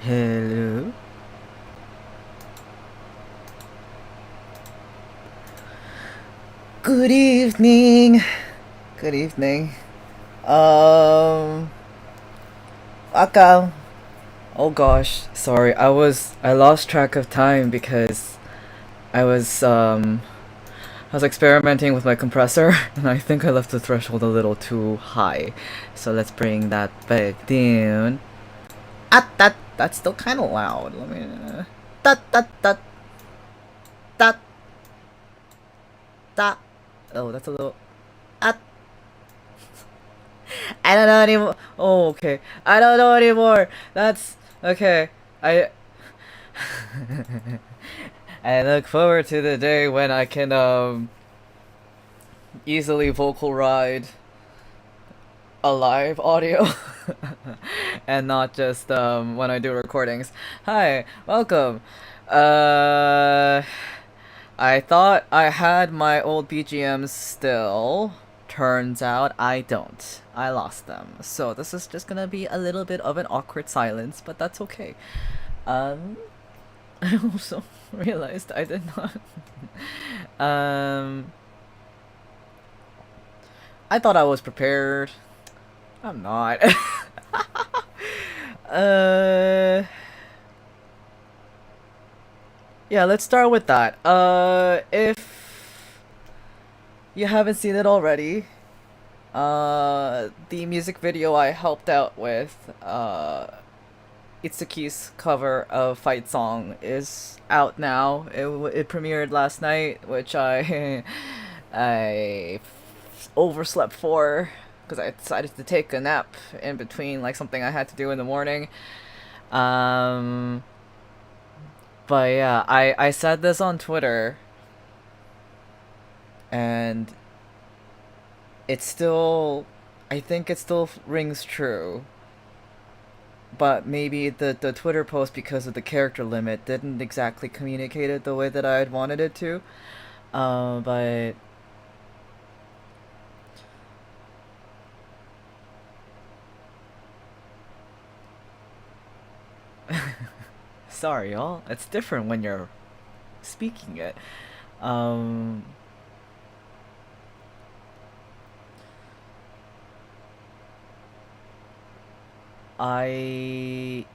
Hello. Good evening. Good evening. Um, Akal. Oh gosh, sorry. I lost track of time because I was I was experimenting with my compressor and I think I left the threshold a little too high. So let's bring that back down. That's still kind of loud. Let me that that that that that. Oh, that's a little ah. I don't know anymore. Oh, okay. I don't know anymore. That's okay. I I look forward to the day when I can easily vocal ride a live audio and not just when I do recordings. Hi, welcome. Uh I thought I had my old BGMs still. Turns out I don't. I lost them. So this is just gonna be a little bit of an awkward silence, but that's okay. Um, I also realized I did not. um, I thought I was prepared. I'm not. uh, yeah, let's start with that. If you haven't seen it already, the music video I helped out with, Itsuki's cover of Fight Song is out now. It premiered last night, which I I overslept for because I decided to take a nap in between like something I had to do in the morning. Um, but yeah, I said this on Twitter, and it still, I think it still rings true. But maybe the Twitter post, because of the character limit, didn't exactly communicate it the way that I had wanted it to. But sorry, y'all. It's different when you're speaking it. Um, I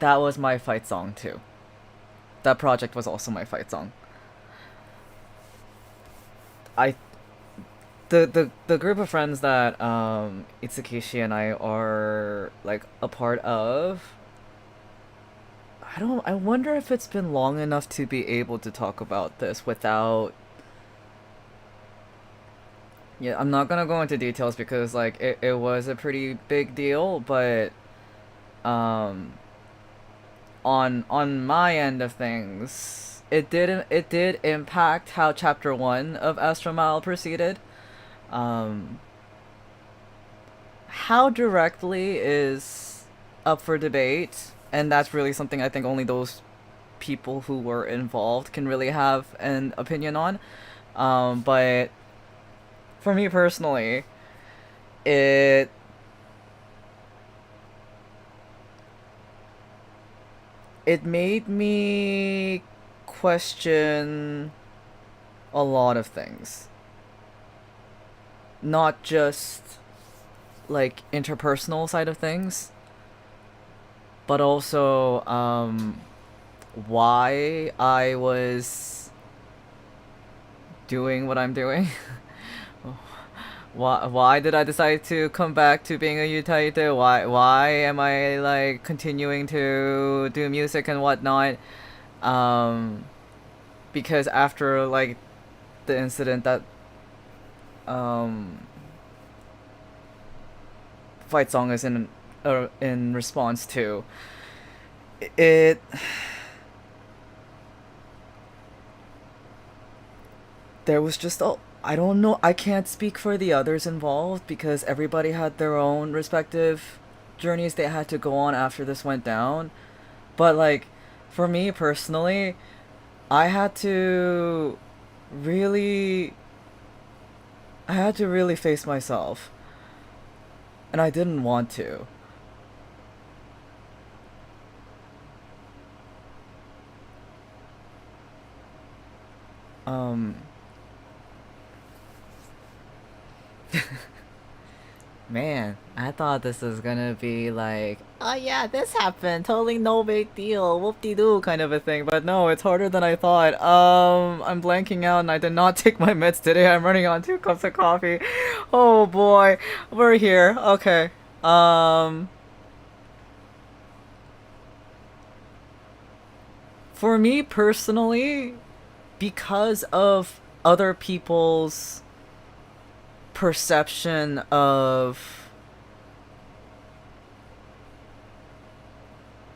that was my fight song too. That project was also my fight song. I the group of friends that Itsukishi and I are like a part of. I wonder if it's been long enough to be able to talk about this without. Yeah, I'm not gonna go into details because like it was a pretty big deal, but um on my end of things, it did impact how chapter 1 of Astral Mile proceeded. Um how directly is up for debate, and that's really something I think only those people who were involved can really have an opinion on. But for me personally, it it made me question a lot of things. Not just like interpersonal side of things, but also why I was doing what I'm doing. Why did I decide to come back to being a Utaite? Why am I like continuing to do music and whatnot? Um, because after like the incident that um fight song is in response to, it there was just a I don't know, I can't speak for the others involved because everybody had their own respective journeys they had to go on after this went down. But like for me personally, I had to really I had to really face myself, and I didn't want to. Um, Man, I thought this was gonna be like, oh yeah, this happened, totally no big deal, whoop-de-doo kind of a thing, but no, it's harder than I thought. I'm blanking out and I did not take my meds today. I'm running on 2 cups of coffee. Oh boy, we're here. Okay. Um, for me personally, because of other people's perception of,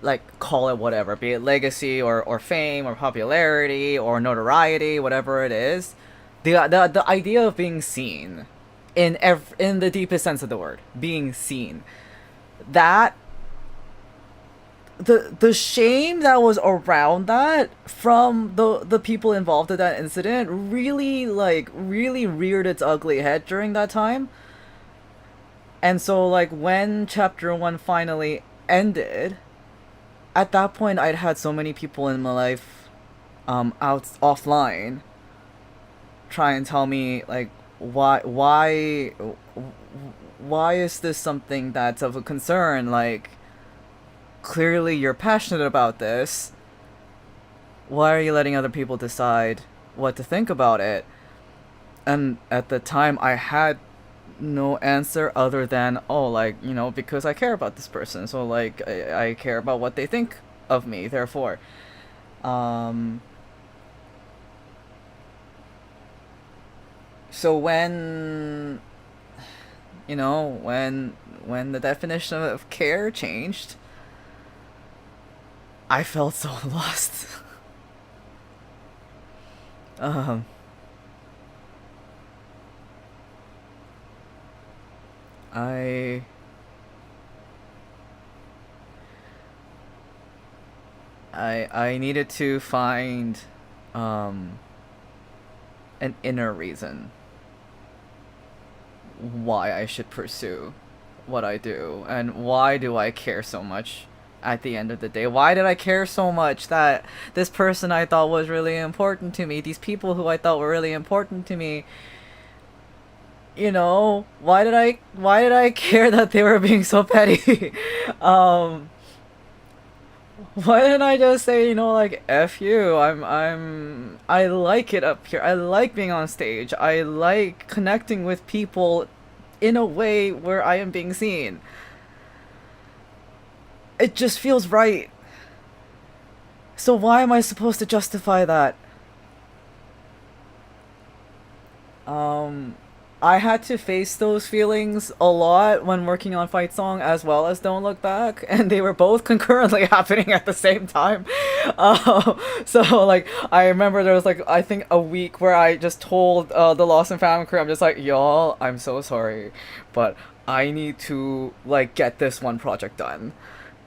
like, call it whatever, be it legacy or fame or popularity or notoriety, whatever it is, the idea of being seen, in the deepest sense of the word, being seen, that the shame that was around that from the people involved in that incident really, like, really reared its ugly head during that time. And so, like, when chapter 1 finally ended, at that point I'd had so many people in my life, out offline, try and tell me, like, why is this something that's of a concern? Like, clearly you're passionate about this. Why are you letting other people decide what to think about it? And at the time I had no answer other than, oh, like, because I care about this person, so, like, I care about what they think of me, therefore. um so when the definition of care changed, I felt so lost. um I I needed to find um an inner reason why I should pursue what I do, and why do I care so much at the end of the day. Why did I care so much that this person I thought was really important to me, these people who I thought were really important to me, why did I care that they were being so petty? um why didn't I just say, like, F you, I like it up here, I like being on stage, I like connecting with people in a way where I am being seen. It just feels right. So why am I supposed to justify that? Um, I had to face those feelings a lot when working on Fight Song as well as Don't Look Back, and they were both concurrently happening at the same time. So, like, I remember there was, like, I think a week where I just told the Lost and Found crew, I'm just like, y'all, I'm so sorry, but I need to, like, get this one project done.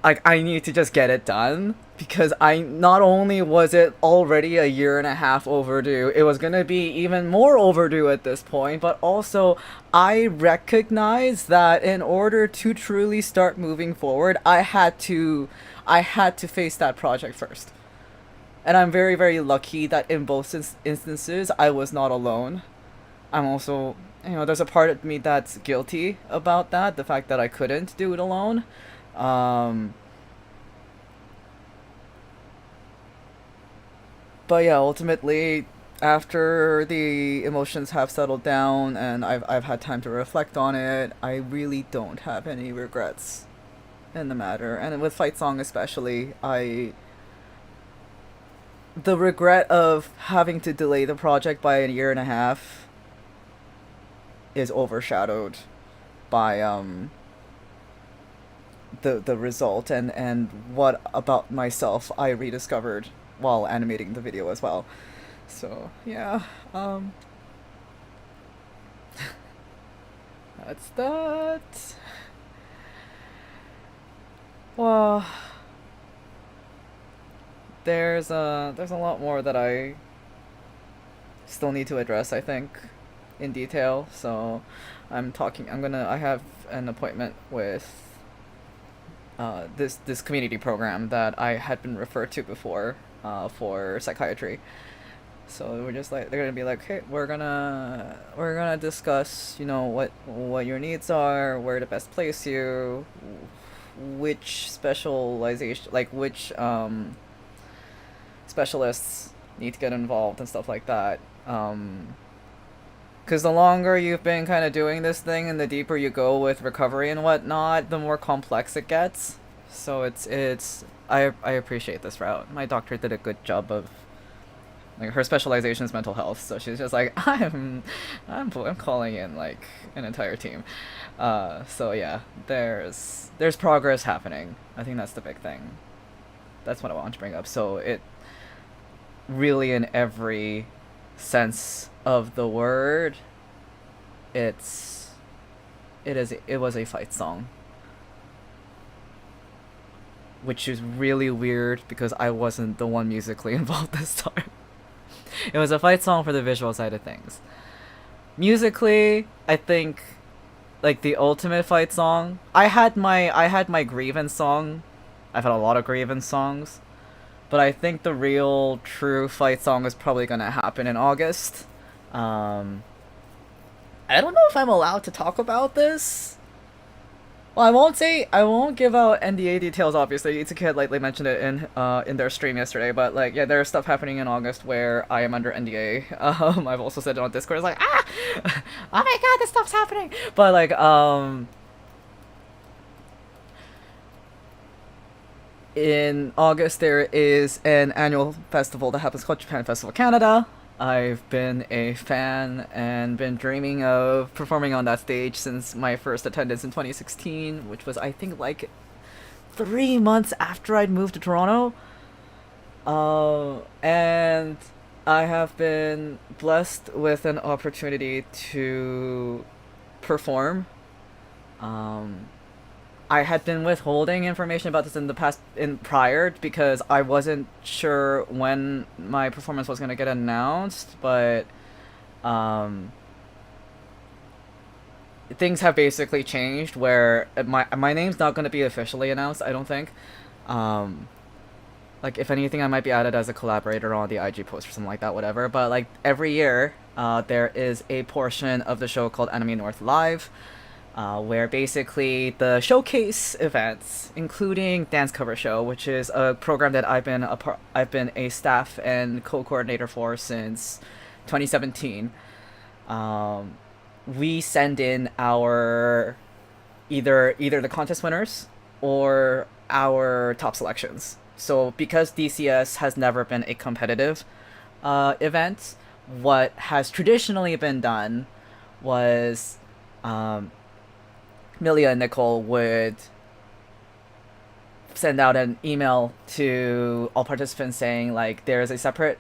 Like, I need to just get it done, because I not only was it already a year and a half overdue, it was gonna be even more overdue at this point, but also I recognize that in order to truly start moving forward, I had to face that project first. And I'm very, very lucky that in both instances I was not alone. I'm also, there's a part of me that's guilty about that, the fact that I couldn't do it alone. Um, but yeah, ultimately, after the emotions have settled down and I've had time to reflect on it, I really don't have any regrets in the matter. And with Fight Song especially, the regret of having to delay the project by a year and a half is overshadowed by the result, and what about myself I rediscovered while animating the video as well. So yeah, that's that. Well, there's a lot more that I still need to address, I think, in detail. So I have an appointment with this community program that I had been referred to before, for psychiatry, So we're just like they're gonna be like, hey, we're gonna discuss, what your needs are, where to best place you, which specialization, like which specialists need to get involved and stuff like that. Because the longer you've been kind of doing this thing and the deeper you go with recovery and whatnot, the more complex it gets. So I appreciate this route. My doctor did a good job of, like, her specialization is mental health, so she's just like, I'm calling in like an entire team. So yeah, there's progress happening. I think that's the big thing. That's what I want to bring up. So it really, in every sense of the word, it's it was a fight song, which is really weird because I wasn't the one musically involved this time. It was a fight song for the visual side of things. Musically, I think, like, the ultimate fight song. I had my grievance song. I've had a lot of grievance songs, but I think the real true fight song is probably gonna happen in August. Um, I don't know if I'm allowed to talk about this. Well, I won't give out NDA details. Obviously, Itsuki had lightly mentioned it in their stream yesterday. But like, yeah, there's stuff happening in August where I am under NDA. I've also said it on Discord. It's like, oh my god, this stuff's happening. But like, in August there is an annual festival that happens called Japan Festival Canada. I've been a fan and been dreaming of performing on that stage since my first attendance in 2016, which was, I think, like 3 months after I'd moved to Toronto. And I have been blessed with an opportunity to perform. Um, I had been withholding information about this in the past, in prior, because I wasn't sure when my performance was gonna get announced, but um, things have basically changed where my name's not gonna be officially announced. I don't think. Um, like, if anything, I might be added as a collaborator on the IG post or something like that, whatever. But like every year, there is a portion of the show called Anime North Live, where basically the showcase events, including dance cover show, which is a program that I've been a staff and co-coordinator for since 2017. Um, we send in our either the contest winners or our top selections. So because DCS has never been a competitive event, what has traditionally been done was, um, Milia and Nicole would send out an email to all participants saying, like, there's a separate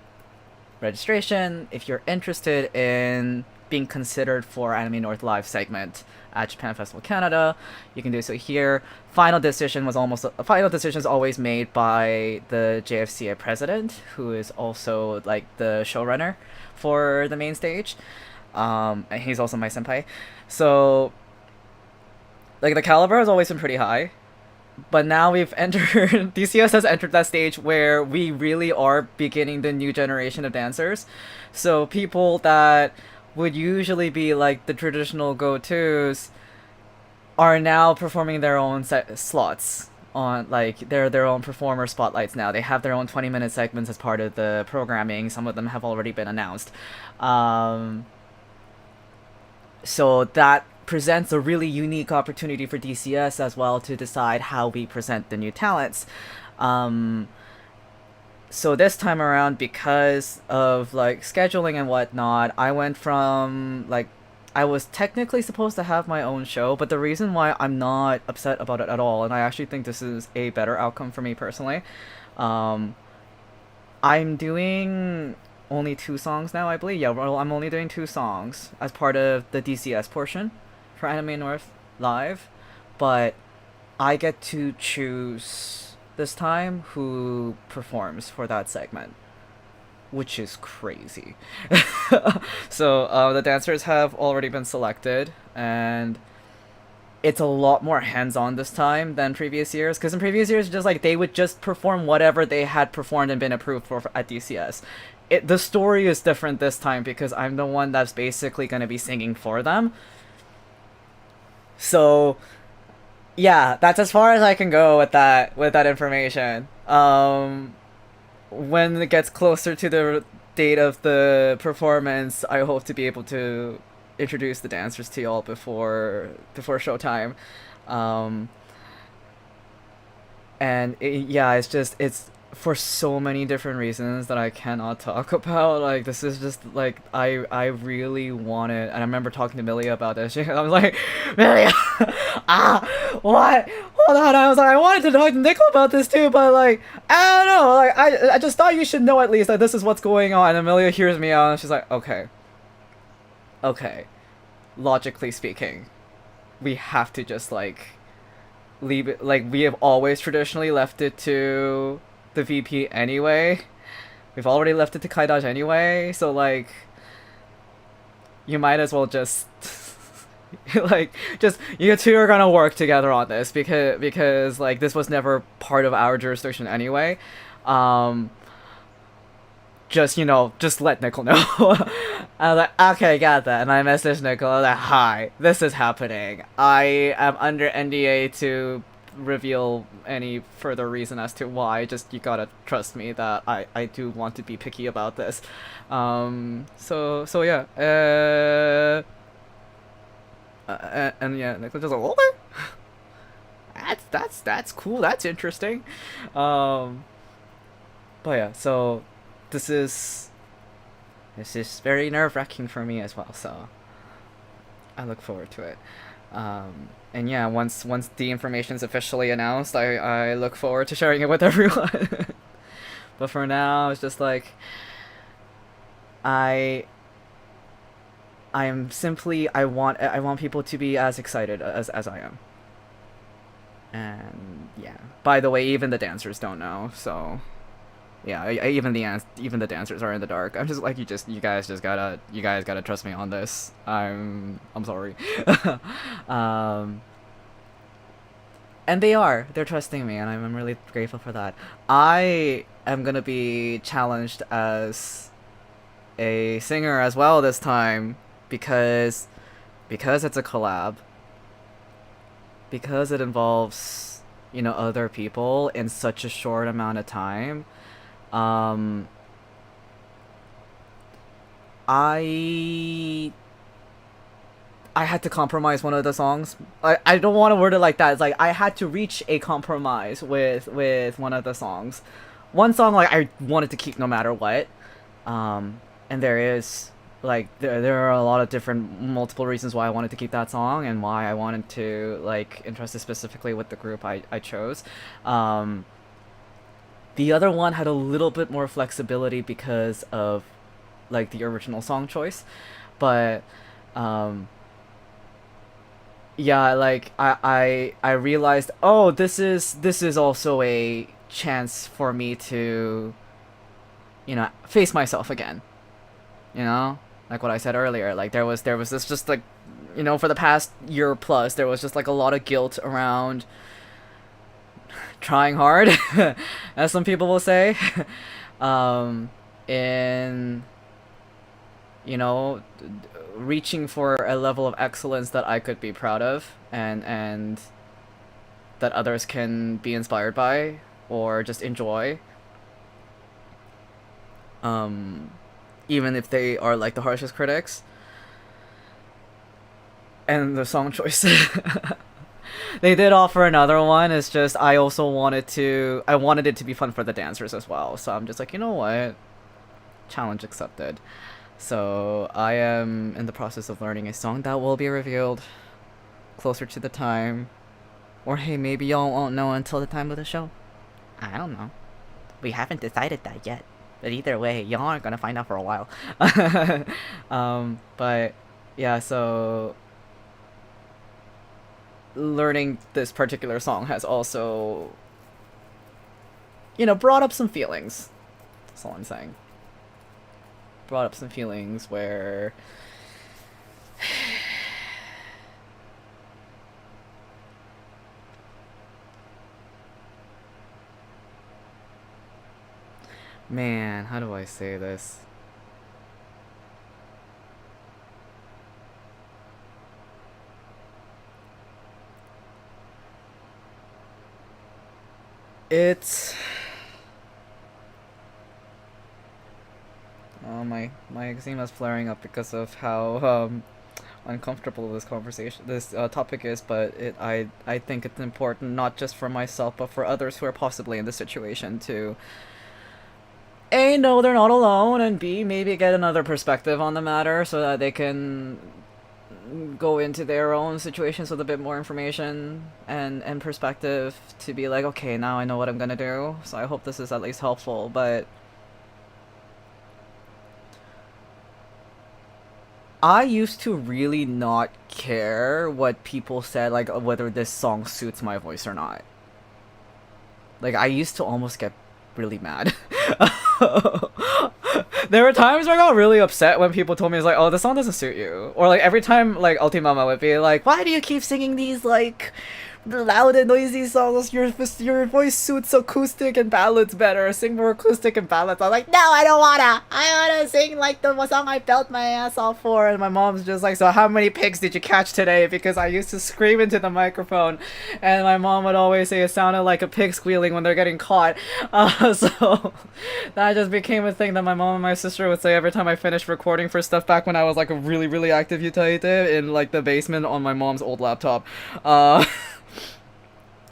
registration if you're interested in being considered for Anime North Live segment at Japan Festival Canada. You can do so here. Final decision is always made by the JFCA president, who is also like the showrunner for the main stage. And he's also my senpai. So like, the caliber has always been pretty high, but now we've entered DCS has entered that stage where we really are beginning the new generation of dancers. So people that would usually be like the traditional go-tos are now performing their own slots on, like, their own performer spotlights now. They have their own 20-minute segments as part of the programming. Some of them have already been announced. So that presents a really unique opportunity for DCS as well to decide how we present the new talents. So this time around, because of like scheduling and whatnot, I went from, like, I was technically supposed to have my own show, but the reason why I'm not upset about it at all, and I actually think this is a better outcome for me personally, um, I'm doing only 2 songs now, I believe. Yeah, well, I'm only doing 2 songs as part of the DCS portion for Anime North Live, but I get to choose this time who performs for that segment, which is crazy. So the dancers have already been selected, and it's a lot more hands-on this time than previous years, because in previous years just like they would just perform whatever they had performed and been approved for at DCS. The story is different this time because I'm the one that's basically going to be singing for them. So yeah, that's as far as I can go with that information. When it gets closer to the date of the performance, I hope to be able to introduce the dancers to y'all before showtime. Um, and yeah, it's for so many different reasons that I cannot talk about. Like this is just like I really wanted, and I remember talking to Millie about this. I was like, Millie, what? Hold on. I was like, I wanted to talk to Nickel about this too, but like I don't know. Like I just thought you should know at least that this is what's going on. And Amelia hears me out, and she's like, okay. Logically speaking, we have to just like leave it. Like we have always traditionally left it to the VP anyway. We've already left it to Kaidaj anyway, so like you might as well just like just you two are gonna work together on this because like this was never part of our jurisdiction anyway. Just just let Nickel know. I was like, okay, got that. And I messaged Nickel. I was like, hi, this is happening. I am under NDA to reveal any further reason as to why. Just you gotta trust me that I do want to be picky about this. So yeah. And yeah, Nickel just like, okay. That's cool. That's interesting. But yeah, so this is very nerve-wracking for me as well, so I look forward to it. And yeah, once the information is officially announced, I look forward to sharing it with everyone. But for now, it's just like I want people to be as excited as I am. And yeah, by the way, even the dancers don't know, so yeah, even the dancers are in the dark. I'm just like, you guys gotta trust me on this. I'm sorry. And they're trusting me, and I'm really grateful for that. I am gonna be challenged as a singer as well this time because it's a collab, because it involves other people in such a short amount of time. I had to compromise one of the songs. I don't want to word it like that. It's like I had to reach a compromise with one of the songs. One song like I wanted to keep no matter what. And there is like there are a lot of different multiple reasons why I wanted to keep that song and why I wanted to like entrust it specifically with the group I chose. The other one had a little bit more flexibility because of like the original song choice, but yeah, like I realized, oh, this is also a chance for me to face myself again. Like what I said earlier, like there was this just like for the past year plus there was just like a lot of guilt around trying hard, as some people will say, in reaching for a level of excellence that I could be proud of and that others can be inspired by or just enjoy, even if they are like the harshest critics. And the song choice they did offer another one. It's just I wanted it to be fun for the dancers as well, so I'm just like, you know what, challenge accepted. So I am in the process of learning a song that will be revealed closer to the time, or hey, maybe y'all won't know until the time of the show. I don't know, we haven't decided that yet, but either way y'all aren't gonna find out for a while. But yeah, so learning this particular song has also brought up some feelings. That's all I'm saying. Brought up some feelings where Man, how do I say this? It's my eczema's flaring up because of how uncomfortable this topic is, but I think it's important not just for myself but for others who are possibly in this situation to A, know they're not alone, and B, maybe get another perspective on the matter so that they can go into their own situations with a bit more information and perspective to be like, okay, now I know what I'm gonna do. So I hope this is at least helpful, but I used to really not care what people said, like whether this song suits my voice or not. Like I used to almost get really mad. There were times where I got really upset when people told me it's like, oh, this song doesn't suit you, or like every time like Ultimama would be like, why do you keep singing these like loud and noisy songs? Your voice suits acoustic and ballads better. Sing more acoustic and ballads. I'm like, no, I don't wanna. I wanna sing like the song I felt my ass off for. And my mom's just like, so how many pigs did you catch today? Because I used to scream into the microphone, and my mom would always say it sounded like a pig squealing when they're getting caught. So that just became a thing that my mom and my sister would say every time I finished recording for stuff back when I was like a really, really active utility in like the basement on my mom's old laptop.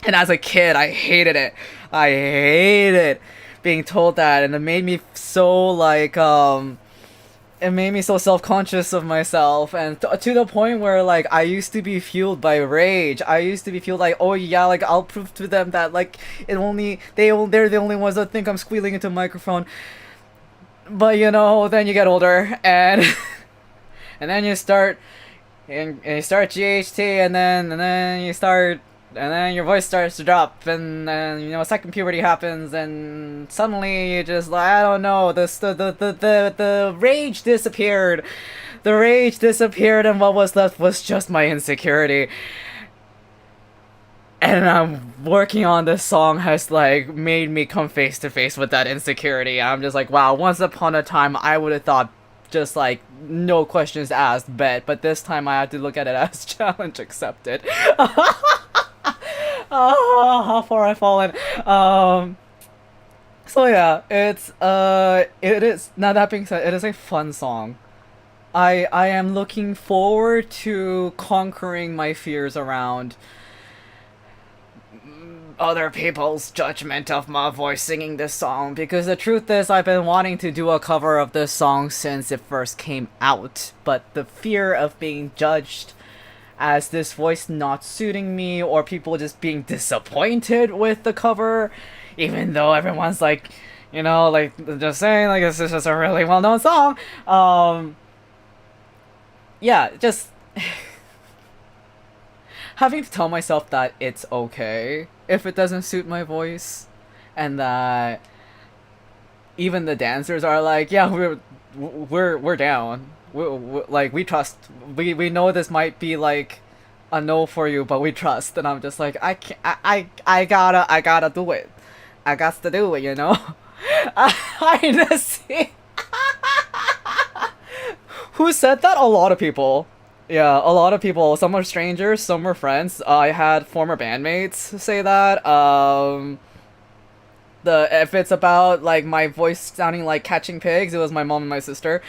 And as a kid, I hated it. I hated being told that, and it made me so like it made me so self-conscious of myself, and to the point where like I used to be fueled by rage. I used to be fueled like, oh yeah, like I'll prove to them that like they're the only ones that think I'm squealing into a microphone. But you know, then you get older and and then you start and you start GHT, and then you start, and then your voice starts to drop, and then you know second puberty happens, and suddenly you just like, I don't know, the rage disappeared. The rage disappeared, and what was left was just my insecurity. And I'm working on this song has like made me come face to face with that insecurity. I'm just like, wow, once upon a time I would have thought just like no questions asked bet, but this time I had to look at it as challenge accepted. Oh, how far I've fallen. So yeah, it is, now that being said, it is a fun song. I am looking forward to conquering my fears around other people's judgment of my voice singing this song, because the truth is I've been wanting to do a cover of this song since it first came out, but the fear of being judged as this voice not suiting me, or people just being disappointed with the cover, even though everyone's like, you know, like just saying like this is just a really well-known song. Yeah, just having to tell myself that it's okay if it doesn't suit my voice, and that even the dancers are like, yeah, we're down. Like we trust. We know this might be like a no for you, but we trust. And I'm just like, I can't. I gotta do it. I got to do it. You know. I just see. Who said that? A lot of people. Yeah, a lot of people. Some are strangers, some are friends. I had former bandmates say that. The if it's about like my voice sounding like catching pigs, it was my mom and my sister.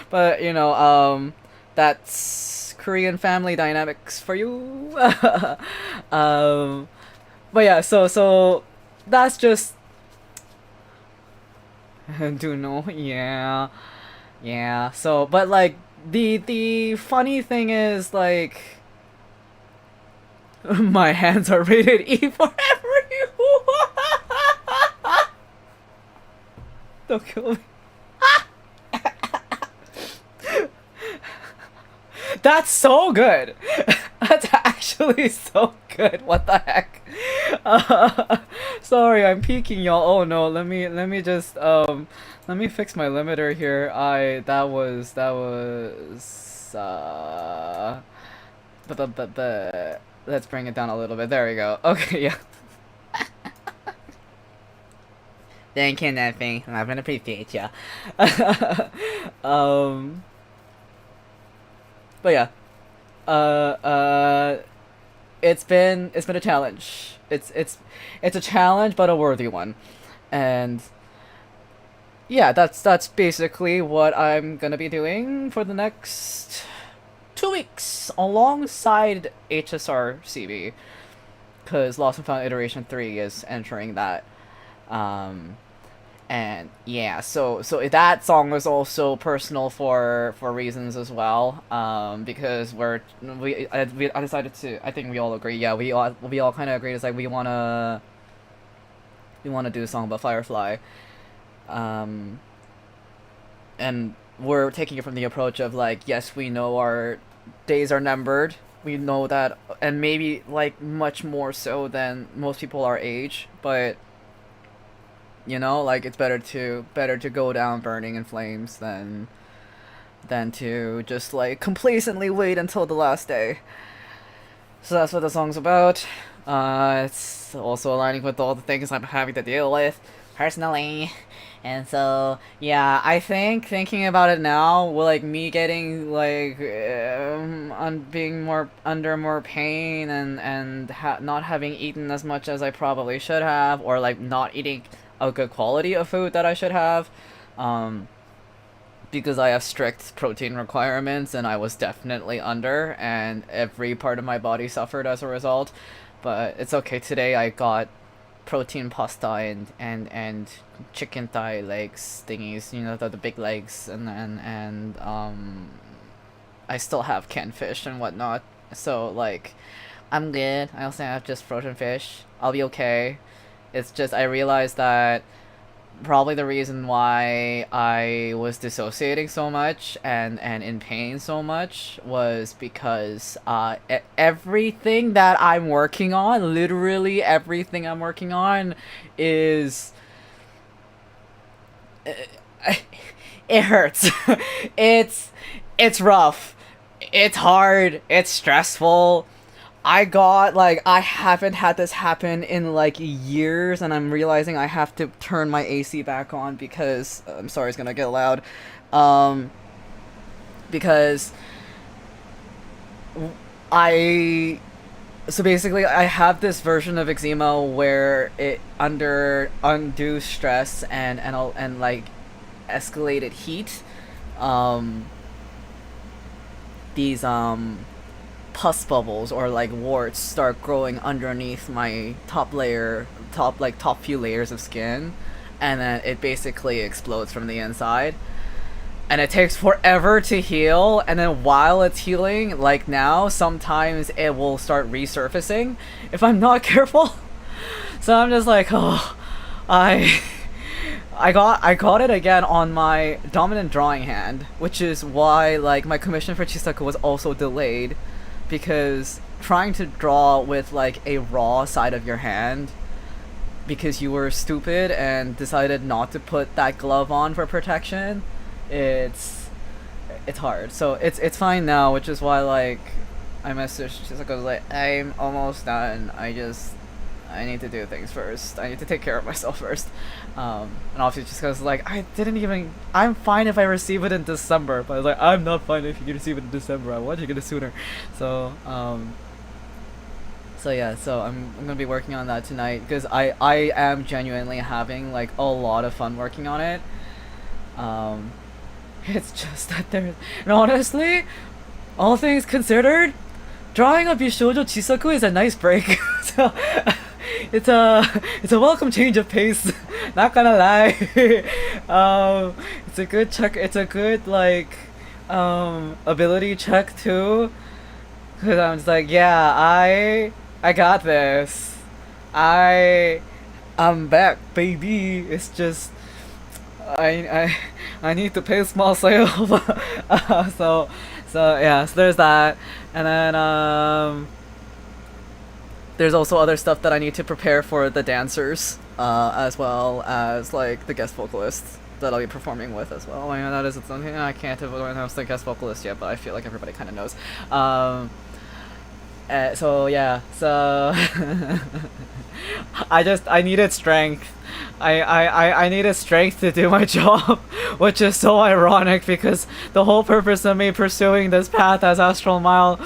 But you know, that's Korean family dynamics for you. um, but yeah, so that's just do know, yeah. Yeah, so, but like, the funny thing is, like, my hands are rated E for everyone! Don't kill me. That's so good! That's actually so good, what the heck? Sorry, I'm peeking y'all. Oh no, let me just, let me fix my limiter here. But let's bring it down a little bit. There we go. Okay, yeah. Thank you, Neffy. I'm gonna appreciate ya. But yeah. It's been a challenge. It's a challenge, but a worthy one, and yeah, that's basically what I'm gonna be doing for the next 2 weeks alongside HSR CB, because Lost and Found Iteration 3 is entering that. And yeah, so that song was also personal for reasons as well. Because I decided to. I think we all agree. Yeah, we all kind of agreed. It's like we wanna do a song about Firefly. And we're taking it from the approach of like, yes, we know our days are numbered. We know that, and maybe like much more so than most people our age, but you know, like it's better to go down burning in flames than to just like complacently wait until the last day. So that's what the song's about. It's also aligning with all the things I'm having to deal with personally. And so, yeah, I think thinking about it now, like me getting like being more under more pain and not having eaten as much as I probably should have, or like not eating a good quality of food that I should have, because I have strict protein requirements and I was definitely under, and every part of my body suffered as a result. But it's okay. Today I got protein pasta and chicken thigh legs thingies, you know, the big legs, and I still have canned fish and whatnot. So like, I'm good. I also have just frozen fish. I'll be okay. It's just I realized that probably the reason why I was dissociating so much and in pain so much was because everything that I'm working on, literally everything I'm working on, is it hurts. It's rough. It's hard. It's stressful. I haven't had this happen in like years, and I'm realizing I have to turn my AC back on because I'm sorry, it's gonna get loud. Because I so basically I have this version of eczema where it under undue stress and like escalated heat, these pus bubbles or like warts start growing underneath my top few layers of skin, and then it basically explodes from the inside, and it takes forever to heal, and then while it's healing, like now, sometimes it will start resurfacing if I'm not careful. So I'm just like, oh, I got it again on my dominant drawing hand, which is why like my commission for Chisaku was also delayed, because trying to draw with like a raw side of your hand because you were stupid and decided not to put that glove on for protection, it's hard. So it's fine now, which is why like I messaged Chisaku, I was like, I'm almost done. I need to do things first. I need to take care of myself first. And obviously just because like I'm fine if I receive it in December, but I was like, I'm not fine if you receive it in December. I want you to get it sooner. So so yeah, so I'm gonna be working on that tonight because I am genuinely having like a lot of fun working on it. It's just that and honestly, all things considered, drawing a Bishoujo Chisaku is a nice break. So it's a welcome change of pace. Not gonna lie. It's a good check. It's a good like ability check too. Cause I'm just like, yeah, I got this. I'm back, baby. It's just I need to pay small sale. So yeah, so there's that, and then there's also other stuff that I need to prepare for the dancers, as well as like the guest vocalists that I'll be performing with as well. I mean, that is something I can't announce the guest vocalist yet, but I feel like everybody kind of knows. So yeah, so I needed strength. I needed strength to do my job, which is so ironic because the whole purpose of me pursuing this path as Astral Mile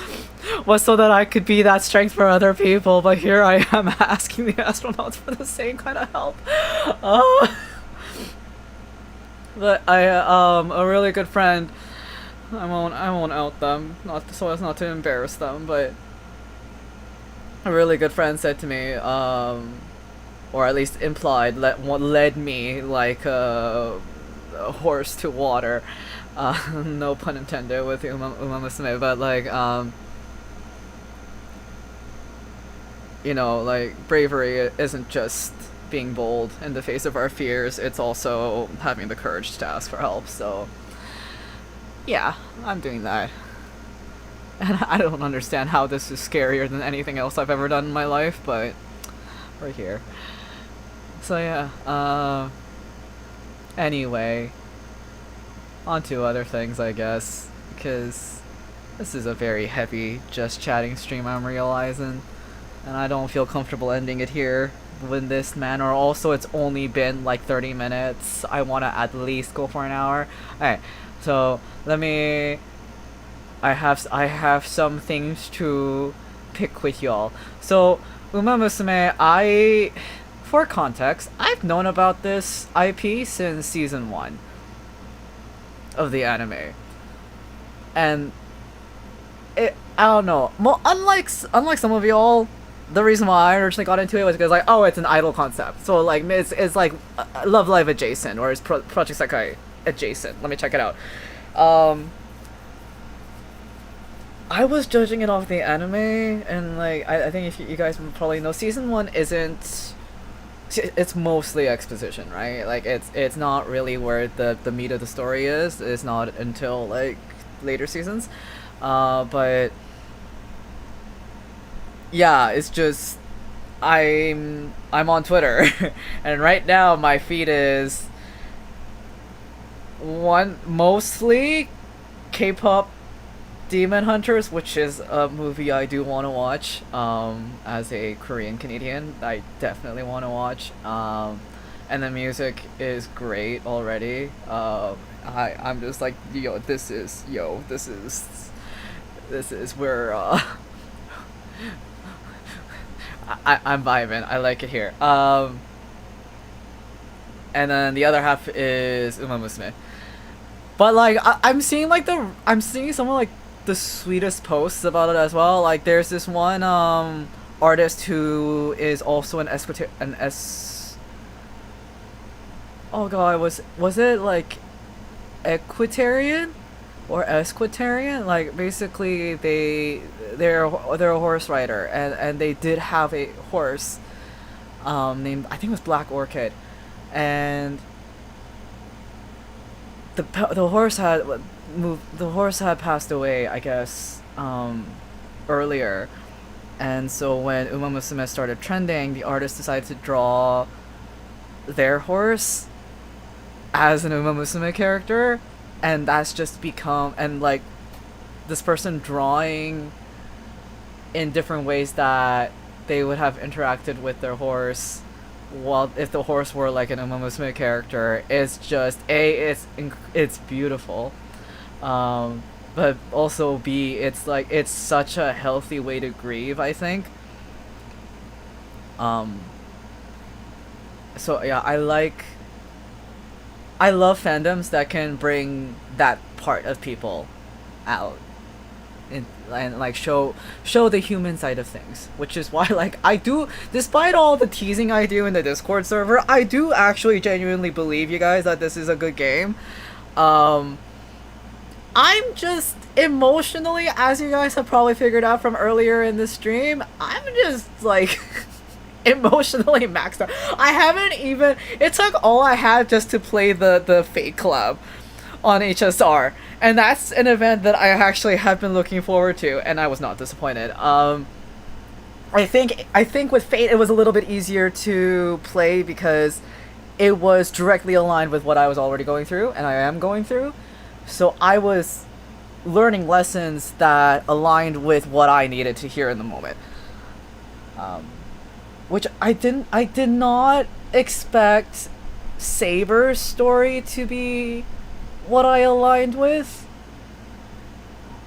was so that I could be that strength for other people, but here I am asking the astronauts for the same kind of help. Uh, but a really good friend, I won't out them, not so as not to embarrass them, but a really good friend said to me, or at least implied, led me like a horse to water. No pun intended with Uma Musume, but like, you know, like, bravery isn't just being bold in the face of our fears, it's also having the courage to ask for help, so yeah, I'm doing that. And I don't understand how this is scarier than anything else I've ever done in my life, but we're here. So yeah, anyway, on to other things, I guess, because this is a very heavy just chatting stream, I'm realizing, and I don't feel comfortable ending it here in this manner. Also, it's only been like 30 minutes. I want to at least go for an hour. Alright, so let me... I have some things to pick with y'all. So, Uma Musume, for context, I've known about this IP since season 1 of the anime. And I don't know. Well, unlike some of y'all, the reason why I originally got into it was because, like, oh, it's an idol concept. So, like, it's like Love Live adjacent, or it's Project Sekai adjacent. Let me check it out. I was judging it off the anime, and like I think if you guys probably know, season 1 isn't. It's mostly exposition, right? Like it's not really where the meat of the story is. It's not until like later seasons, but yeah, it's just I'm on Twitter, and right now my feed is mostly K-pop Demon Hunters, which is a movie I do want to watch. As a Korean Canadian, I definitely want to watch. And the music is great already. I'm just like, this is where I'm vibing. I like it here. And then the other half is Uma Musume. But like I'm seeing some of like the sweetest posts about it as well. Like there's this one artist who is also oh god, was it like equitarian or esquitarian? Like basically they're a horse rider, and they did have a horse named, I think it was Black Orchid, and the horse had passed away, I guess, earlier, and so when Uma Musume started trending, the artist decided to draw their horse as an Uma Musume character, and that's just become, and like this person drawing in different ways that they would have interacted with their horse. Well, if the horse were like an Uma Musume character, it's just it's beautiful, but also B, it's like it's such a healthy way to grieve, I think. So yeah, I love fandoms that can bring that part of people out and like show the human side of things, which is why, like, I do, despite all the teasing I do in the Discord server, I do actually genuinely believe, you guys, that this is a good game. I'm just emotionally, as you guys have probably figured out from earlier in the stream, I'm just like emotionally maxed out. I haven't even, it took all I had just to play the Fate Club on HSR, and that's an event that I actually have been looking forward to, and I was not disappointed. I think with Fate it was a little bit easier to play because it was directly aligned with what I was already going through, and I am going through, so I was learning lessons that aligned with what I needed to hear in the moment. which I did not expect Saber's story to be what I aligned with.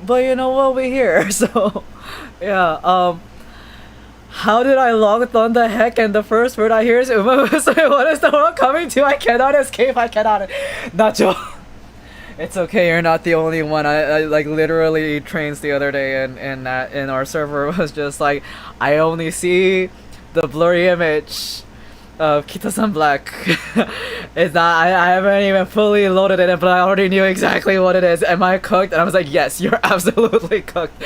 But you know what, we're here, so yeah, how did I log on the heck, and the first word I hear is Uma. What is the world coming to? I cannot escape, I cannot. Nacho. It's okay, you're not the only one. I like literally trains the other day, and in our server was just like, I only see the blurry image of Kita-san Black. It's not, I haven't even fully loaded it, but I already knew exactly what it is. Am I cooked? And I was like, yes, you're absolutely cooked.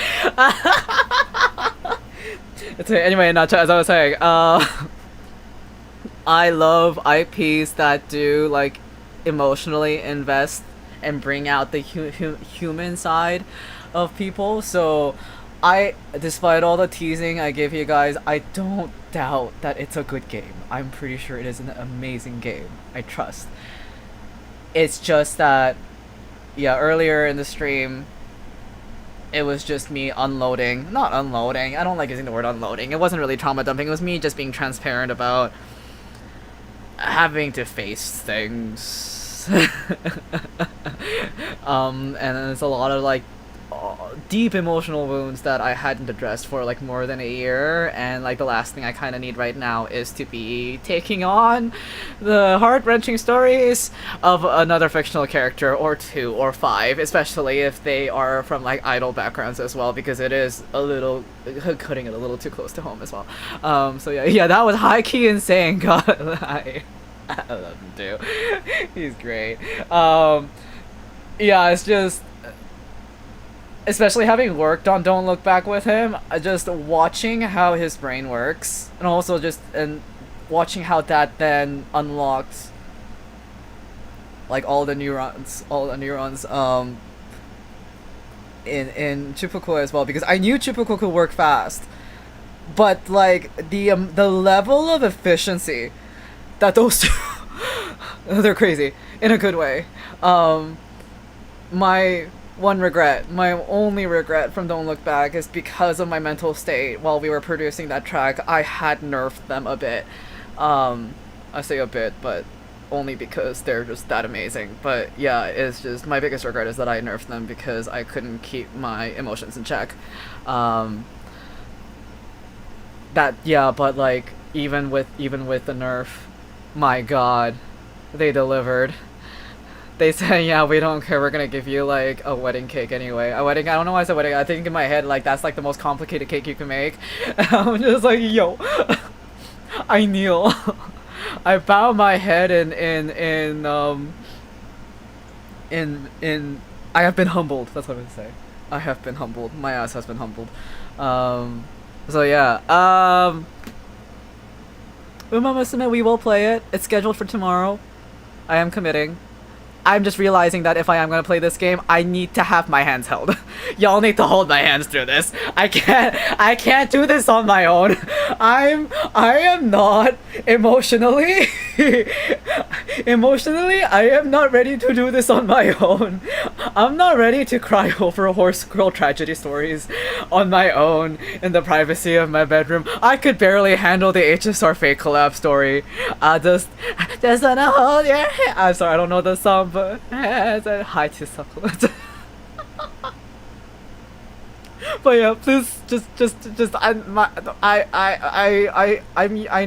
It's okay. Anyway, not as I was saying, I love IPs that do like emotionally invest and bring out the human side of people. So despite all the teasing I give you guys, I don't doubt that it's a good game. I'm pretty sure it is an amazing game. I trust. It's just that, yeah, earlier in the stream, it was just me unloading. Not unloading, I don't like using the word unloading. It wasn't really trauma dumping, it was me just being transparent about having to face things. And there's a lot of like deep emotional wounds that I hadn't addressed for like more than a year, and like the last thing I kind of need right now is to be taking on the heart-wrenching stories of another fictional character or 2 or 5, especially if they are from like idol backgrounds as well, because it is a little cutting it a little too close to home as well. So yeah, that was high-key insane. God, I love him too. He's great. Yeah, it's just, especially having worked on Don't Look Back with him, just watching how his brain works, and also just watching how that then unlocks like all the neurons in Chipuko as well, because I knew Chipuko could work fast, but like the level of efficiency that those two they're crazy in a good way. My only regret from Don't Look Back is because of my mental state while we were producing that track. I had nerfed them a bit. I say a bit, but only because they're just that amazing. But yeah, it's just, my biggest regret is that I nerfed them because I couldn't keep my emotions in check. But like even with the nerf, my god, they delivered. They said, yeah, we don't care, we're gonna give you like a wedding cake anyway. A wedding, I don't know why I said wedding, I think in my head like that's like the most complicated cake you can make. I'm just like, yo. I kneel. I bow my head in I have been humbled, that's what I'm gonna say. I have been humbled. My ass has been humbled. So yeah. Uma Musume, we will play it. It's scheduled for tomorrow. I am committing. I'm just realizing that if I am gonna play this game, I need to have my hands held. Y'all need to hold my hands through this. I can't do this on my own. I am not emotionally I am not ready to do this on my own. I'm not ready to cry over horse girl tragedy stories on my own in the privacy of my bedroom. I could barely handle the HSR fake collab story. Just wanna hold your hand. I'm sorry, I don't know the song, but hi Chisaku. But yeah, please just I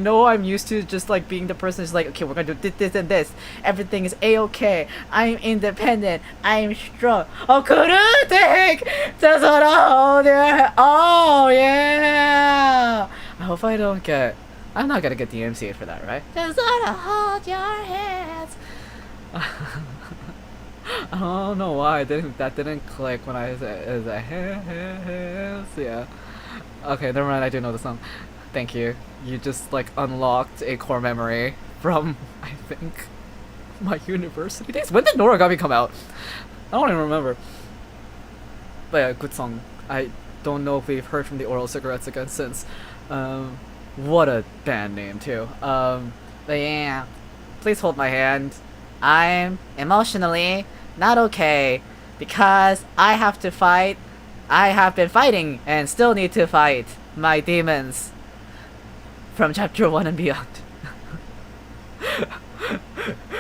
know I'm used to just like being the person who's like, okay, we're gonna do this and this. Everything is a-okay. I'm independent. I'm strong. Oh, couldn't just wanna hold your hand. Oh yeah. I hope I don't get. I'm not gonna get DMCA'd for that, right? Just wanna hold your hands. I don't know why that didn't click when I said yeah. Okay, never mind, I do know the song. Thank you. You just like unlocked a core memory from, I think, my university days. When did Noragami come out? I don't even remember. But yeah, good song. I don't know if we've heard from the Oral Cigarettes again since. What a band name too. But yeah, please hold my hand. I'm emotionally not okay because I have to fight. I have been fighting and still need to fight my demons from chapter 1 and beyond.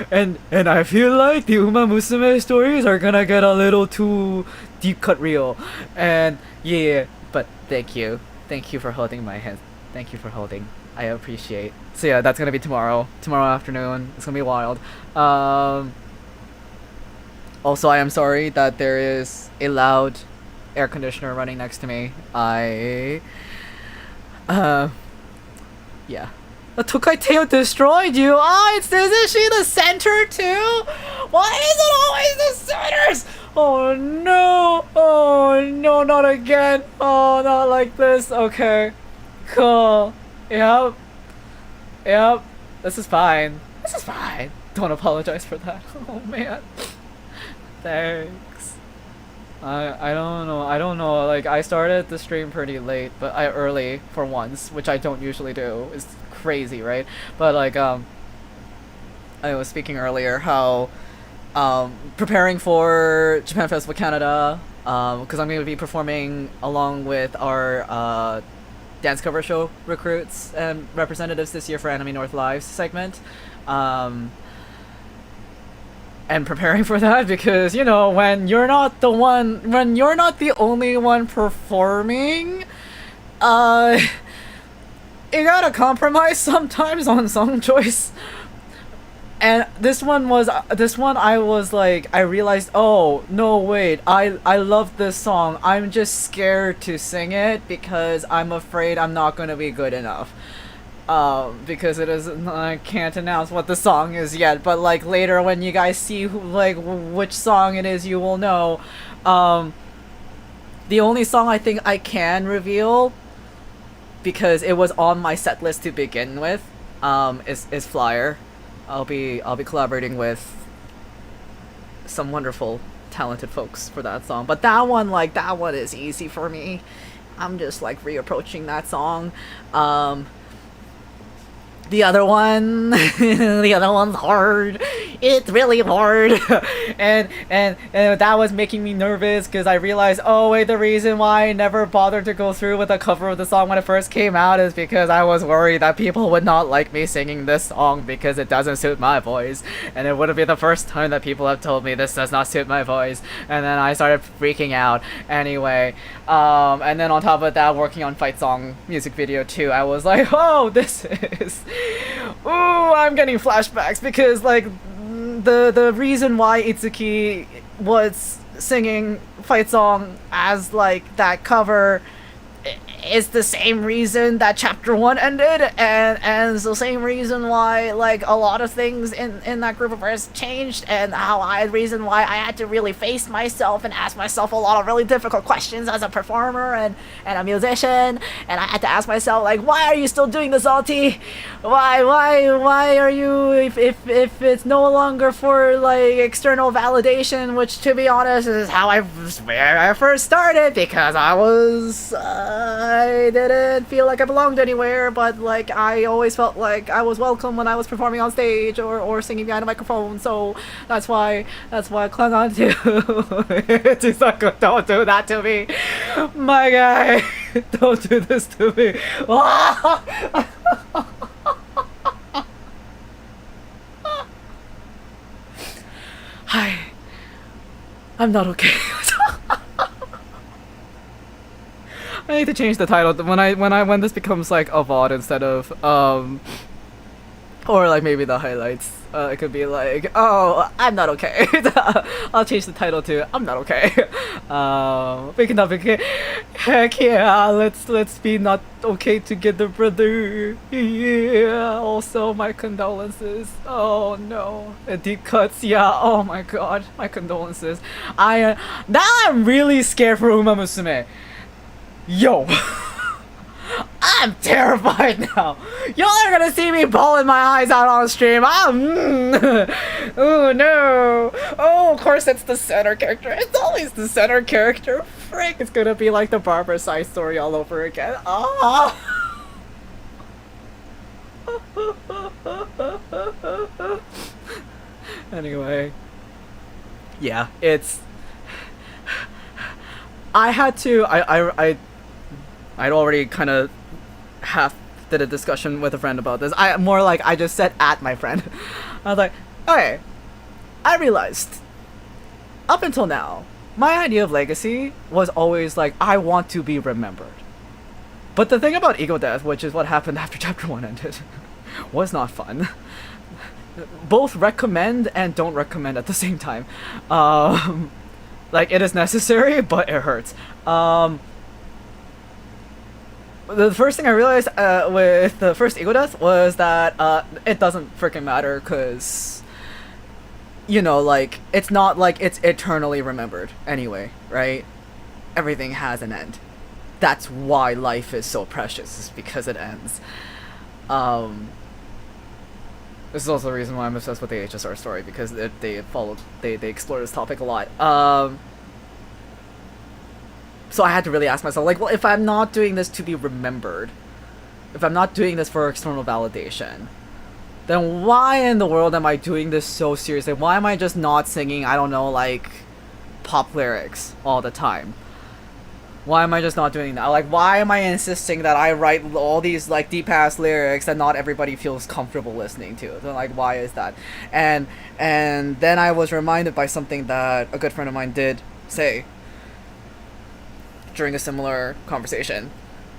and I feel like the Uma Musume stories are gonna get a little too deep cut real. And yeah, but thank you for holding my hand. Thank you for holding. I appreciate. So yeah, that's gonna be tomorrow afternoon. It's gonna be wild. Also, I am sorry that there is a loud air conditioner running next to me. Yeah. The Tokaiteo destroyed you? Isn't she the center too? Why is it always the centers? Oh no, not again. Oh, not like this. Okay, cool. Yep. This is fine. Don't apologize for that. Oh man. Thanks. I don't know. Like, I started the stream pretty late, but early for once, which I don't usually do. It's crazy, right? But like, I was speaking earlier how, preparing for Japan Festival Canada, because I'm going to be performing along with our dance cover show recruits and representatives this year for Anime North Live's segment. And preparing for that, because you know, when you're not the only one performing, you gotta compromise sometimes on song choice. And this one I was like, I realized, oh no, wait, I love this song, I'm just scared to sing it because I'm afraid I'm not gonna be good enough. Because I can't announce what the song is yet, but like later when you guys see which song it is, you will know. The only song I think I can reveal, because it was on my set list to begin with, is Flyer. I'll be collaborating with some wonderful, talented folks for that song. But that one is easy for me. I'm just like reapproaching that song. The other one, the other one's hard. It's really hard. and that was making me nervous because I realized, oh wait, the reason why I never bothered to go through with a cover of the song when it first came out is because I was worried that people would not like me singing this song because it doesn't suit my voice. And it wouldn't be the first time that people have told me this does not suit my voice. And then I started freaking out. Anyway, and then on top of that, working on Fight Song music video too, I was like, oh, this is... Ooh, I'm getting flashbacks because like the reason why Itsuki was singing Fight Song as like that cover is the same reason that chapter 1 ended, and it's the same reason why like a lot of things in that group of verse changed, and reason why I had to really face myself and ask myself a lot of really difficult questions as a performer and a musician. And I had to ask myself, like, why are you still doing this, altie? Why are you, if it's no longer for like external validation, which to be honest is where I first started, because I didn't feel like I belonged anywhere, but like I always felt like I was welcome when I was performing on stage or singing behind a microphone. So that's why I clung on to Chisaku. Don't do that to me, my guy. Don't do this to me. Hi, I'm not okay. I need to change the title when this becomes like a VOD instead of or like maybe the highlights. It could be like, oh, I'm not okay. I'll change the title to I'm not okay. We cannot be okay. Heck yeah, let's be not okay together, brother. Yeah. Also, my condolences. Oh no, deep cuts. Yeah. Oh my god, my condolences. Now I'm really scared for Uma Musume. Yo, I'm terrified now. Y'all are gonna see me bawling my eyes out on stream. Oh no. Oh, of course it's the center character. It's always the center character. Frick, it's gonna be like the Barbara side story all over again. Ah. Anyway, yeah, it's. I'd already kind of half did a discussion with a friend about this. I just said at my friend. I was like, okay, I realized up until now, my idea of legacy was always like, I want to be remembered. But the thing about ego death, which is what happened after chapter 1 ended, was not fun. Both recommend and don't recommend at the same time. Like, it is necessary, but it hurts. The first thing I realized with the first ego death was that it doesn't freaking matter, because, you know, like, it's not like it's eternally remembered anyway, right? Everything has an end. That's why life is so precious, is because it ends. This is also the reason why I'm obsessed with the HSR story, because they explore this topic a lot. So I had to really ask myself, like, well, if I'm not doing this to be remembered, if I'm not doing this for external validation, then why in the world am I doing this so seriously? Why am I just not singing, I don't know, like, pop lyrics all the time? Why am I just not doing that? Like, why am I insisting that I write all these, like, deep-ass lyrics that not everybody feels comfortable listening to? So, like, why is that? And then I was reminded by something that a good friend of mine did say during a similar conversation.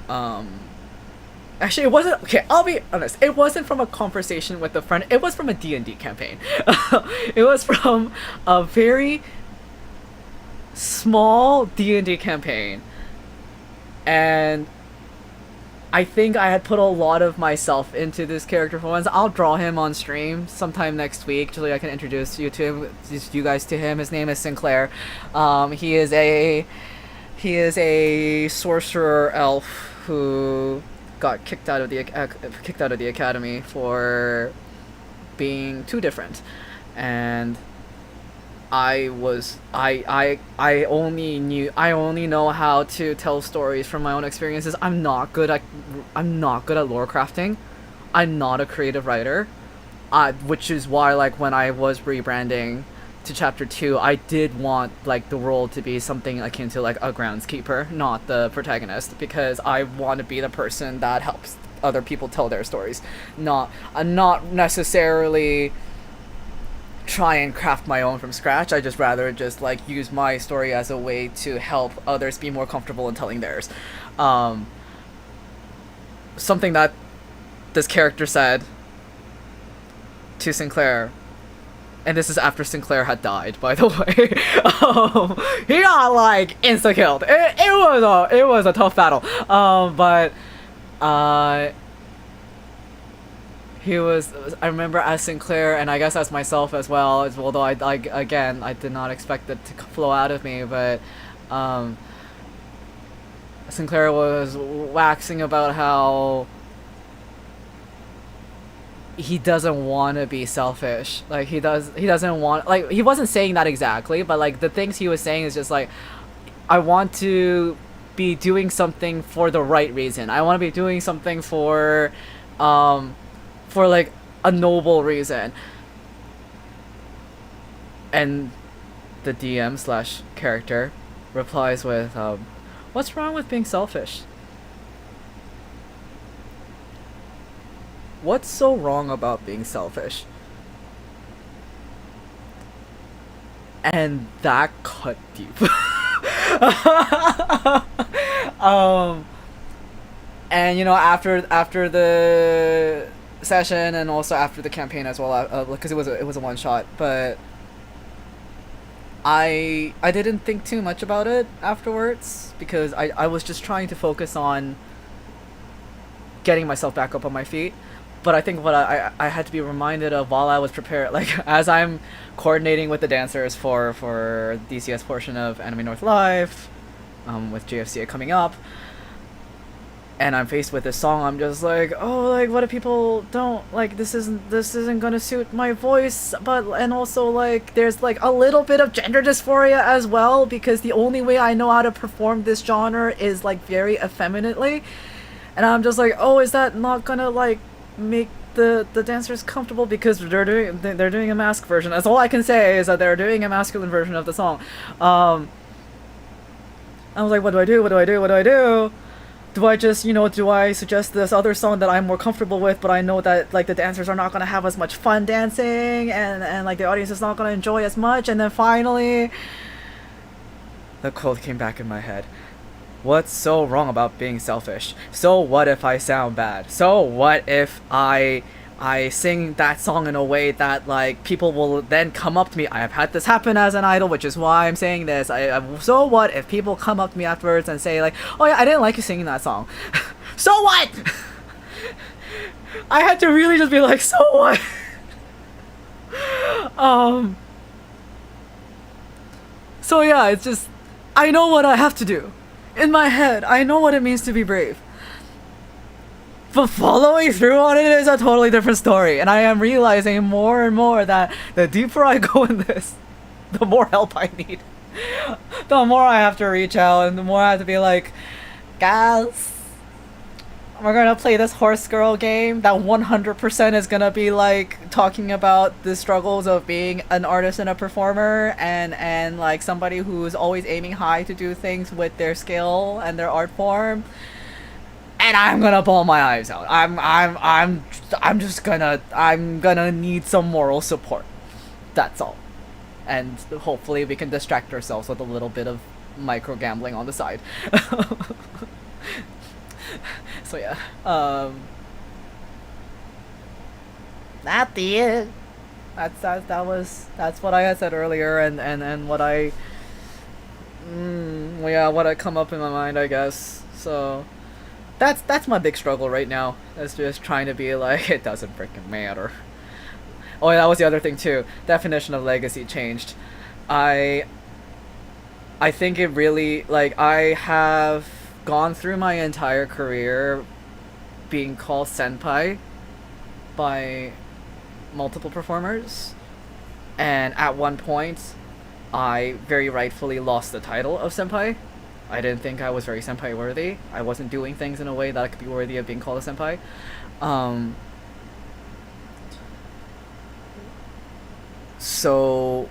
Actually, it wasn't... Okay, I'll be honest. It wasn't from a conversation with a friend. It was from a D&D campaign. It was from a very small D&D campaign. And I think I had put a lot of myself into this character for once. I'll draw him on stream sometime next week, so I can introduce you to him, you guys to him. His name is Sinclair. He is a sorcerer elf who got kicked out of the academy for being too different, and I only know how to tell stories from my own experiences. I'm not good at lore crafting. I'm not a creative writer, which is why, like, when I was rebranding to chapter 2, I did want, like, the role to be something akin to, like, a groundskeeper, not the protagonist, because I want to be the person that helps other people tell their stories. I'm not necessarily try and craft my own from scratch. I just rather just, like, use my story as a way to help others be more comfortable in telling theirs. Something that this character said to Sinclair, and this is after Sinclair had died, by the way. He got, like, insta-killed. It was a tough battle. But he was, I remember, as Sinclair, and I guess as myself as well, although I did not expect it to flow out of me, but Sinclair was waxing about how he doesn't want to be selfish. Like, he doesn't want, like, he wasn't saying that exactly, but, like, the things he was saying is just like, I want to be doing something for the right reason. I want to be doing something for like a noble reason. And the DM / character replies with, what's wrong with being selfish? What's so wrong about being selfish? And that cut deep. And, you know, after the session, and also after the campaign as well, because it was a one shot, but I didn't think too much about it afterwards, because I was just trying to focus on getting myself back up on my feet. But I think what I had to be reminded of while I was prepared, like, as I'm coordinating with the dancers for DCS portion of Anime North Live, with JFCA coming up, and I'm faced with this song, I'm just like, oh, like, what if people don't, like, this isn't gonna suit my voice, and also, like, there's, like, a little bit of gender dysphoria as well, because the only way I know how to perform this genre is, like, very effeminately, and I'm just like, oh, is that not gonna, like, make the dancers comfortable, because they're doing a mask version. That's all I can say, is that they're doing a masculine version of the song. I was like, what do I do? do I just, do I suggest this other song that I'm more comfortable with, but I know that, like, the dancers are not gonna have as much fun dancing, and like, the audience is not gonna enjoy as much, and then finally, the quote came back in my head. What's so wrong about being selfish? So what if I sound bad? So what if I sing that song in a way that, like, people will then come up to me. I have had this happen as an idol, which is why I'm saying this. So what if people come up to me afterwards and say, like, oh yeah, I didn't like you singing that song. So what? I had to really just be like, so what? So yeah, it's just, I know what I have to do. In my head, I know what it means to be brave. But following through on it is a totally different story, and I am realizing more and more that the deeper I go in this, the more help I need. The more I have to reach out, and the more I have to be like, guys, we're gonna play this horse girl game that 100% is gonna be like talking about the struggles of being an artist and a performer, and like somebody who's always aiming high to do things with their skill and their art form. And I'm gonna bawl my eyes out. I'm gonna need some moral support. That's all. And hopefully we can distract ourselves with a little bit of micro gambling on the side. So yeah. That's it. That's what I had said earlier, and what I what I come up in my mind, I guess. So that's my big struggle right now. It's just trying to be like, it doesn't freaking matter. Oh, yeah, that was the other thing too. Definition of legacy changed. I think it really, like, I have gone through my entire career being called senpai by multiple performers, and at one point I very rightfully lost the title of senpai. I didn't think I was very senpai worthy. I wasn't doing things in a way that I could be worthy of being called a senpai. So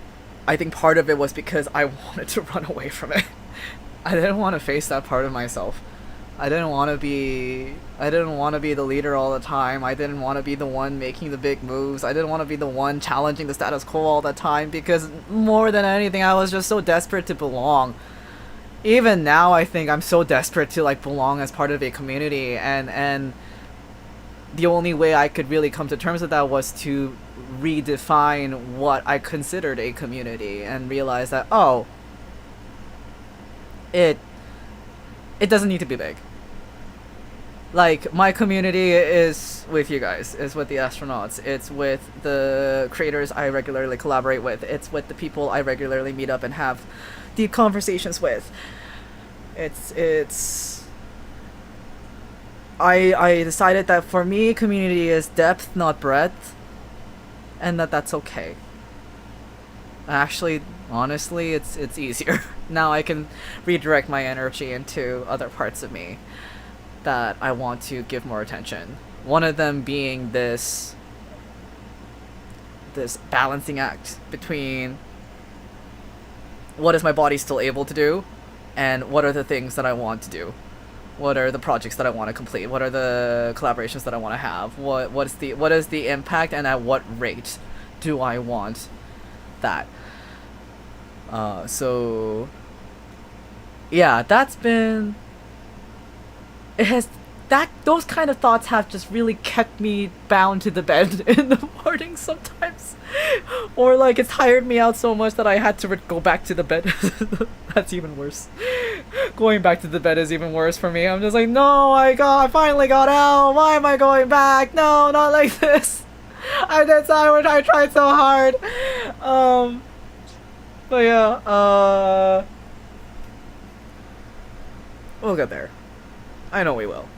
I think part of it was because I wanted to run away from it. I didn't want to face that part of myself. I didn't want to be the leader all the time. I didn't want to be the one making the big moves. I didn't want to be the one challenging the status quo all the time, because more than anything, I was just so desperate to belong. Even now, I think I'm so desperate to, like, belong as part of a community, and the only way I could really come to terms with that was to redefine what I considered a community, and realize that, oh, it doesn't need to be big. Like, my community is with you guys, is with the Astralnauts, it's with the creators I regularly collaborate with, it's with the people I regularly meet up and have deep conversations with. I decided that for me, community is depth, not breadth, and that's okay. Actually, honestly, it's easier. Now I can redirect my energy into other parts of me that I want to give more attention. One of them being this balancing act between what is my body still able to do, and what are the things that I want to do. What are the projects that I want to complete? What are the collaborations that I want to have? What is the impact, and at what rate do I want that? So yeah, those kind of thoughts have just really kept me bound to the bed in the morning sometimes. Or, like, it's tired me out so much that I had to go back to the bed. That's even worse. Going back to the bed is even worse for me. I'm just like, no, I finally got out. Why am I going back? No, not like this. I tried so hard. But yeah, we'll get there. I know we will.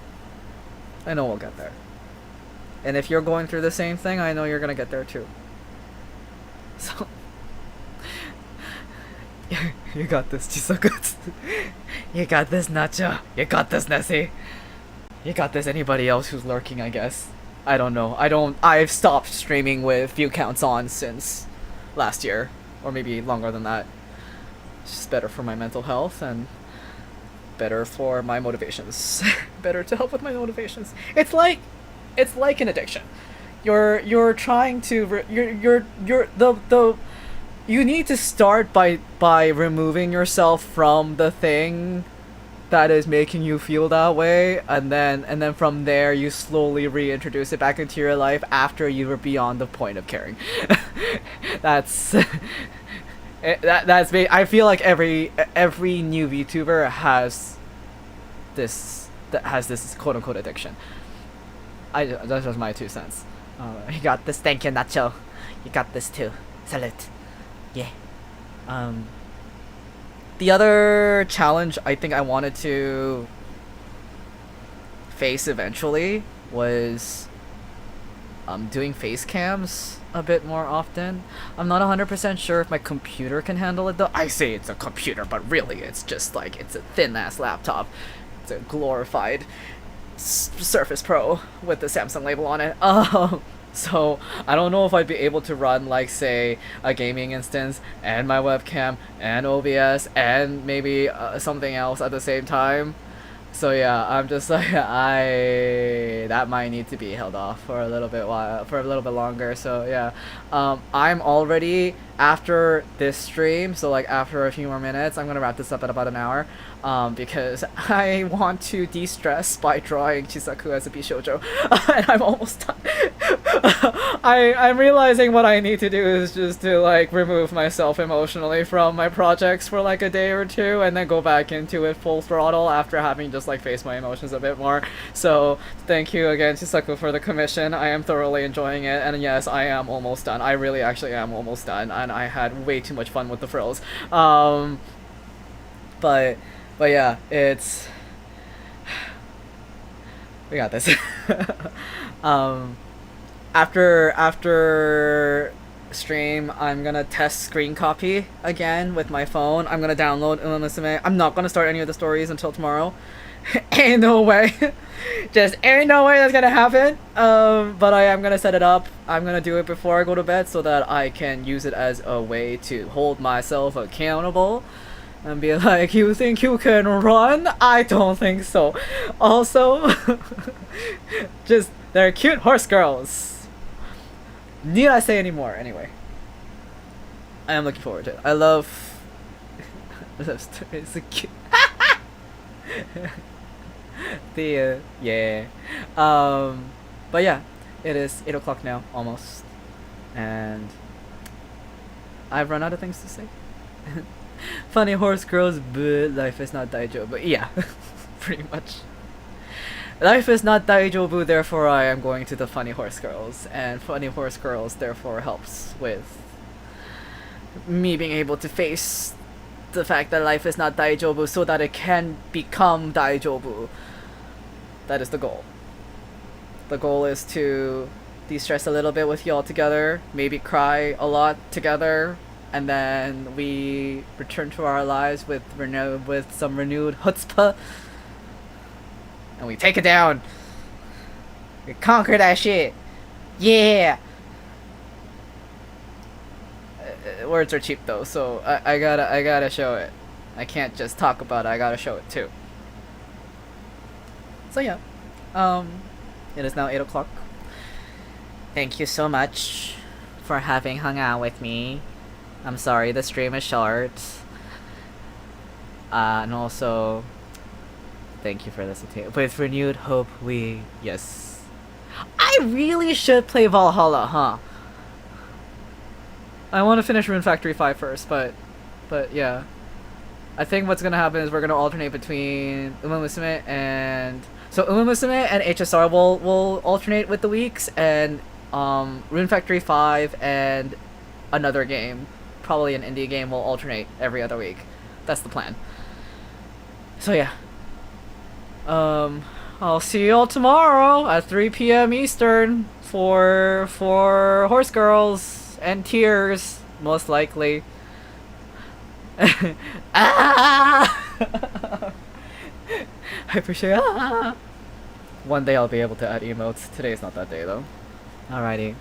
I know we'll get there. And if you're going through the same thing, I know you're gonna get there too. So, you got this, Chisaku. You got this, Nacho. You got this, Nessie. You got this, anybody else who's lurking, I guess. I don't know. I've stopped streaming with view counts on since last year. Or maybe longer than that. It's just better for my mental health, and better for my motivations. Better to help with my motivations. It's like an addiction. You're trying to you're the you need to start by removing yourself from the thing that is making you feel that way, and then from there you slowly reintroduce it back into your life after you were beyond the point of caring. That's I feel like every new VTuber has this quote unquote addiction. That's just my 2 cents. You got this. Thank you, Nacho. You got this too. Salute. Yeah. The other challenge I think I wanted to face eventually was doing face cams a bit more often. I'm not 100% sure if my computer can handle it though. I say it's a computer, but really it's just like, it's a thin ass laptop. It's a glorified Surface Pro with the Samsung label on it. So I don't know if I'd be able to run, like, say, a gaming instance and my webcam and OBS and maybe something else at the same time. So yeah, I'm just like, that might need to be held off for a little bit longer. So yeah, I'm already, after this stream, so like after a few more minutes, I'm gonna wrap this up at about an hour, because I want to de-stress by drawing Chisaku as a Bishoujo, and I'm almost done. I'm realizing what I need to do is just to like remove myself emotionally from my projects for like a day or two, and then go back into it full throttle after having just like face my emotions a bit more. So thank you again, Chisaku, for the commission. I am thoroughly enjoying it, and yes, I am almost done. I really actually am almost done, and I had way too much fun with the frills. But yeah, it's, we got this. After stream, I'm gonna test screen copy again with my phone. I'm gonna download Umamusume. I'm not gonna start any of the stories until tomorrow. Ain't no way. Just ain't no way that's gonna happen. But I am gonna set it up. I'm gonna do it before I go to bed so that I can use it as a way to hold myself accountable and be like, you think you can run? I don't think so. Also, just, they're cute horse girls. Need I say any more? Anyway, I am looking forward to it. I love it's a cute the yeah. But yeah, it is 8 o'clock now, almost, and I've run out of things to say. Funny horse girls, but life is not daijobu. But yeah, pretty much. Life is not daijobu, therefore I am going to the funny horse girls, and funny horse girls therefore helps with me being able to face the fact that life is not daijobu so that it can become daijobu. That is the goal. The goal is to de-stress a little bit with y'all together, maybe cry a lot together, and then we return to our lives with some renewed chutzpah, and we take it down. We conquer that shit. Yeah. Words are cheap though, so I gotta show it. I can't just talk about it. I gotta show it too. So yeah, it is now 8 o'clock. Thank you so much for having hung out with me. I'm sorry the stream is short. And also, thank you for listening. With renewed hope, yes. I really should play Valhalla, huh? I want to finish Rune Factory 5 first, but yeah. I think what's gonna happen is we're gonna alternate between Umamusume and... So Umamusume and HSR will alternate with the weeks, and Rune Factory 5 and another game, probably an indie game, will alternate every other week. That's the plan. So yeah. I'll see you all tomorrow at 3 p.m. Eastern for Horse Girls and Tears, most likely. I appreciate One day I'll be able to add emotes. Today's not that day though. Alrighty.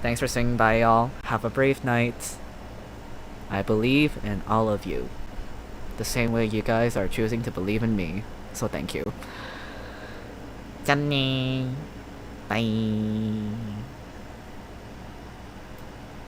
Thanks for swinging by, y'all. Have a brave night. I believe in all of you. the same way you guys are choosing to believe in me. So thank you. 짠네. Bye.